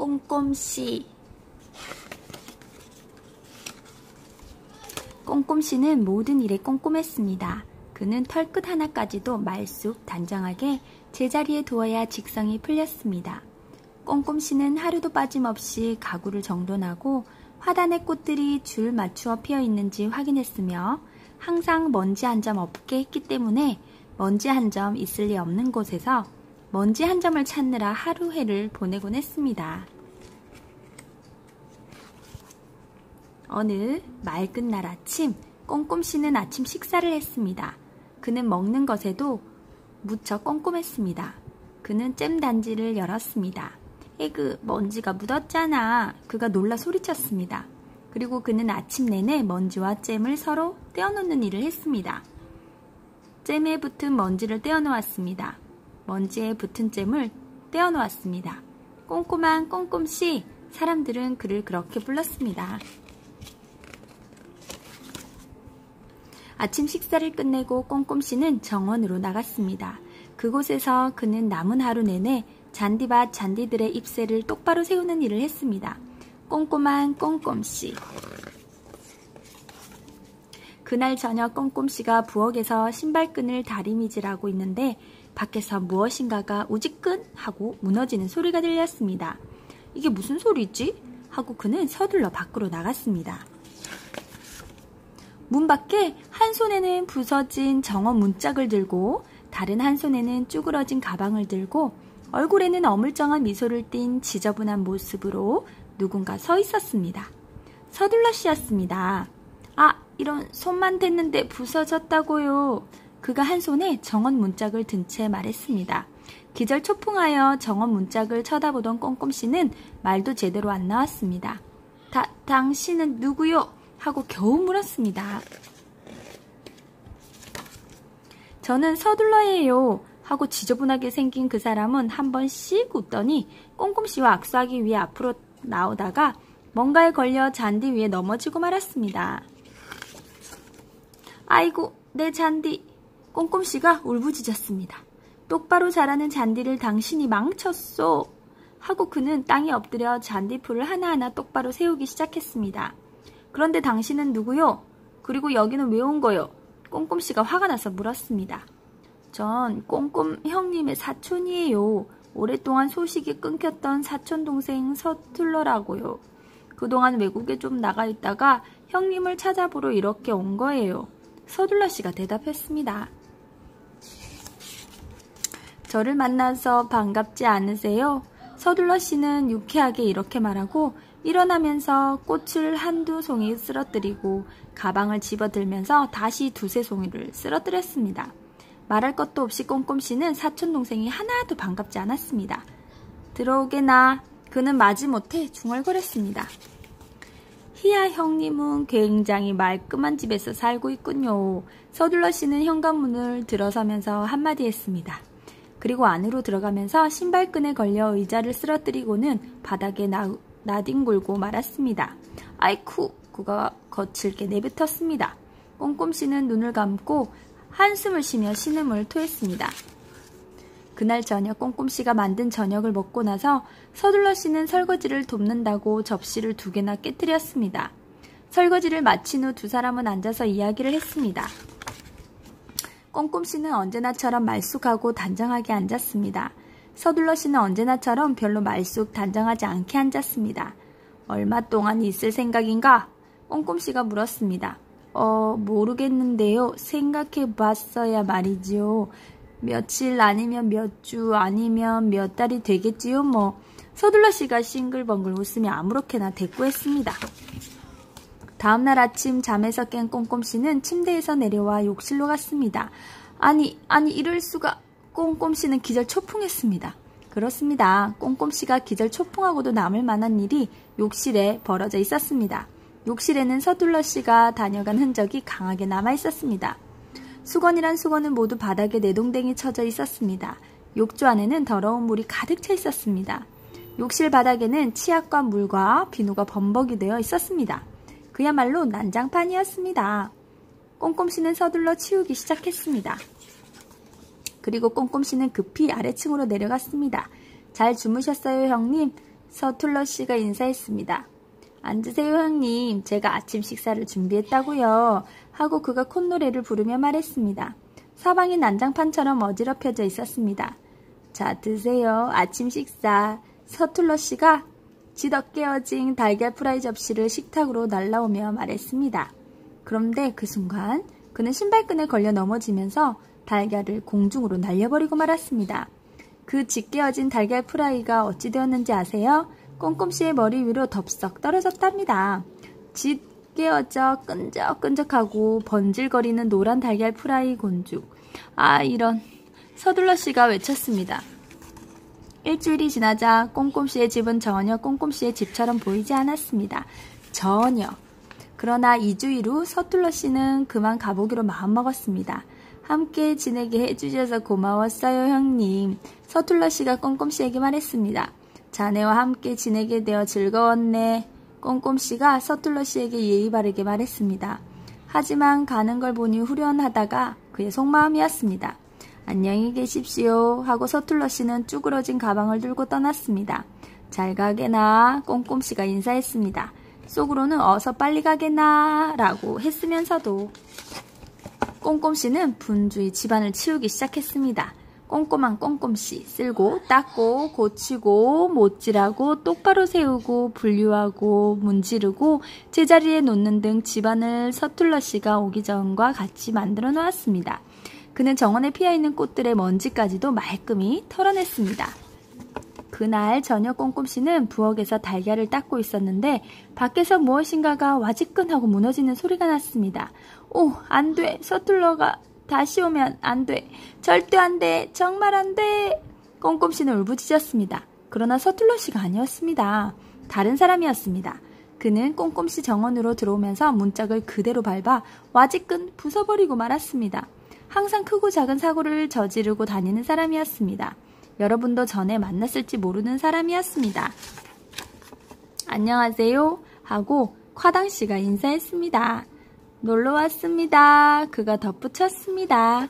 꼼꼼씨. 꼼꼼씨는 모든 일에 꼼꼼했습니다. 그는 털끝 하나까지도 말쑥 단정하게 제자리에 두어야 직성이 풀렸습니다. 꼼꼼씨는 하루도 빠짐없이 가구를 정돈하고 화단의 꽃들이 줄 맞추어 피어 있는지 확인했으며 항상 먼지 한 점 없게 했기 때문에 먼지 한 점 있을 리 없는 곳에서 먼지 한 점을 찾느라 하루해를 보내곤 했습니다. 어느 맑은 날 아침, 꼼꼼씨는 아침 식사를 했습니다. 그는 먹는 것에도 무척 꼼꼼했습니다. 그는 잼 단지를 열었습니다. 에그, 먼지가 묻었잖아. 그가 놀라 소리쳤습니다. 그리고 그는 아침 내내 먼지와 잼을 서로 떼어놓는 일을 했습니다. 잼에 붙은 먼지를 떼어놓았습니다. 먼지에 붙은 잼을 떼어놓았습니다. 꼼꼼한 꼼꼼씨, 사람들은 그를 그렇게 불렀습니다. 아침 식사를 끝내고 꼼꼼씨는 정원으로 나갔습니다. 그곳에서 그는 남은 하루 내내 잔디밭 잔디들의 잎새를 똑바로 세우는 일을 했습니다. 꼼꼼한 꼼꼼씨. 그날 저녁 꼼꼼씨가 부엌에서 신발끈을 다리미질하고 있는데 밖에서 무엇인가가 우지끈 하고 무너지는 소리가 들렸습니다. 이게 무슨 소리지? 하고 그는 서둘러 밖으로 나갔습니다. 문 밖에 한 손에는 부서진 정원 문짝을 들고 다른 한 손에는 쭈그러진 가방을 들고 얼굴에는 어물쩡한 미소를 띤 지저분한 모습으로 누군가 서 있었습니다. 서둘러 씨였습니다. 아, 이런, 손만 댔는데 부서졌다고요. 그가 한 손에 정원 문짝을 든 채 말했습니다. 기절초풍하여 정원 문짝을 쳐다보던 꼼꼼씨는 말도 제대로 안 나왔습니다. 당신은 누구요? 하고 겨우 물었습니다. 저는 서둘러예요. 하고 지저분하게 생긴 그 사람은 한 번씩 웃더니 꼼꼼씨와 악수하기 위해 앞으로 나오다가 뭔가에 걸려 잔디 위에 넘어지고 말았습니다. 아이고, 내 잔디. 꼼꼼씨가 울부짖었습니다. 똑바로 자라는 잔디를 당신이 망쳤소. 하고 그는 땅에 엎드려 잔디풀을 하나하나 똑바로 세우기 시작했습니다. 그런데 당신은 누구요? 그리고 여기는 왜 온 거요? 꼼꼼씨가 화가 나서 물었습니다. 전 꼼꼼 형님의 사촌이에요. 오랫동안 소식이 끊겼던 사촌동생 서툴러라고요. 그동안 외국에 좀 나가 있다가 형님을 찾아보러 이렇게 온 거예요. 서둘러 씨가 대답했습니다. 저를 만나서 반갑지 않으세요? 서둘러 씨는 유쾌하게 이렇게 말하고 일어나면서 꽃을 한두 송이 쓰러뜨리고 가방을 집어들면서 다시 두세 송이를 쓰러뜨렸습니다. 말할 것도 없이 꼼꼼씨는 사촌동생이 하나도 반갑지 않았습니다. 들어오게나. 그는 마지못해 중얼거렸습니다. 희야 형님은 굉장히 말끔한 집에서 살고 있군요. 서둘러 씨는 현관문을 들어서면서 한마디 했습니다. 그리고 안으로 들어가면서 신발끈에 걸려 의자를 쓰러뜨리고는 바닥에 나뒹굴고 말았습니다. 아이쿠, 그가 거칠게 내뱉었습니다. 꼼꼼씨는 눈을 감고 한숨을 쉬며 신음을 토했습니다. 그날 저녁 꼼꼼씨가 만든 저녁을 먹고 나서 서둘러 씨는 설거지를 돕는다고 접시를 2개나 깨뜨렸습니다. 설거지를 마친 후 두 사람은 앉아서 이야기를 했습니다. 꼼꼼씨는 언제나처럼 말쑥하고 단정하게 앉았습니다. 서둘러 씨는 언제나처럼 별로 말쑥 단정하지 않게 앉았습니다. 얼마 동안 있을 생각인가? 꼼꼼씨가 물었습니다. 모르겠는데요. 생각해 봤어야 말이지요. 며칠 아니면 몇 주 아니면 몇 달이 되겠지요 뭐. 서둘러 씨가 싱글벙글 웃으며 아무렇게나 대꾸했습니다. 다음날 아침 잠에서 깬 꼼꼼씨는 침대에서 내려와 욕실로 갔습니다. 아니 이럴 수가. 꼼꼼씨는 기절초풍했습니다. 그렇습니다. 꼼꼼씨가 기절초풍하고도 남을 만한 일이 욕실에 벌어져 있었습니다. 욕실에는 서둘러 씨가 다녀간 흔적이 강하게 남아 있었습니다. 수건이란 수건은 모두 바닥에 내동댕이 쳐져 있었습니다. 욕조 안에는 더러운 물이 가득 차 있었습니다. 욕실 바닥에는 치약과 물과 비누가 범벅이 되어 있었습니다. 그야말로 난장판이었습니다. 꼼꼼씨는 서둘러 치우기 시작했습니다. 그리고 꼼꼼씨는 급히 아래층으로 내려갔습니다. 잘 주무셨어요, 형님? 서툴러 씨가 인사했습니다. 앉으세요, 형님. 제가 아침 식사를 준비했다고요. 하고 그가 콧노래를 부르며 말했습니다. 사방이 난장판처럼 어지럽혀져 있었습니다. 자, 드세요. 아침 식사. 서툴러 씨가 지덕 깨어진 달걀 프라이 접시를 식탁으로 날라오며 말했습니다. 그런데 그 순간 그는 신발끈에 걸려 넘어지면서 달걀을 공중으로 날려버리고 말았습니다. 그 짓깨어진 달걀 프라이가 어찌 되었는지 아세요? 꼼꼼씨의 머리 위로 덥석 떨어졌답니다. 짓깨어져 끈적끈적하고 번질거리는 노란 달걀 프라이 곤죽. 아, 이런. 서둘러씨가 외쳤습니다. 일주일이 지나자 꼼꼼씨의 집은 전혀 꼼꼼씨의 집처럼 보이지 않았습니다. 전혀. 그러나 2주일 후 서툴러씨는 그만 가보기로 마음먹었습니다. 함께 지내게 해주셔서 고마웠어요, 형님. 서툴러씨가 꼼꼼씨에게 말했습니다. 자네와 함께 지내게 되어 즐거웠네. 꼼꼼씨가 서툴러씨에게 예의 바르게 말했습니다. 하지만 가는 걸 보니 후련하다가 그의 속마음이었습니다. 안녕히 계십시오 하고 서툴러씨는 쭈그러진 가방을 들고 떠났습니다. 잘 가게나 꼼꼼씨가 인사했습니다. 속으로는 어서 빨리 가게나 라고 했으면서도 꼼꼼씨는 분주히 집안을 치우기 시작했습니다. 꼼꼼한 꼼꼼씨, 쓸고 닦고 고치고 못질하고 똑바로 세우고 분류하고 문지르고 제자리에 놓는 등 집안을 서툴러씨가 오기 전과 같이 만들어 놓았습니다. 그는 정원에 피어있는 꽃들의 먼지까지도 말끔히 털어냈습니다. 그날 저녁 꼼꼼씨는 부엌에서 달걀을 닦고 있었는데 밖에서 무엇인가가 와지끈하고 무너지는 소리가 났습니다. 오, 안 돼. 서툴러가 다시 오면 안 돼. 절대 안 돼. 정말 안 돼. 꼼꼼씨는 울부짖었습니다. 그러나 서툴러씨가 아니었습니다. 다른 사람이었습니다. 그는 꼼꼼씨 정원으로 들어오면서 문짝을 그대로 밟아 와지끈 부숴버리고 말았습니다. 항상 크고 작은 사고를 저지르고 다니는 사람이었습니다. 여러분도 전에 만났을지 모르는 사람이었습니다. 안녕하세요 하고 화당씨가 인사했습니다. 놀러왔습니다. 그가 덧붙였습니다.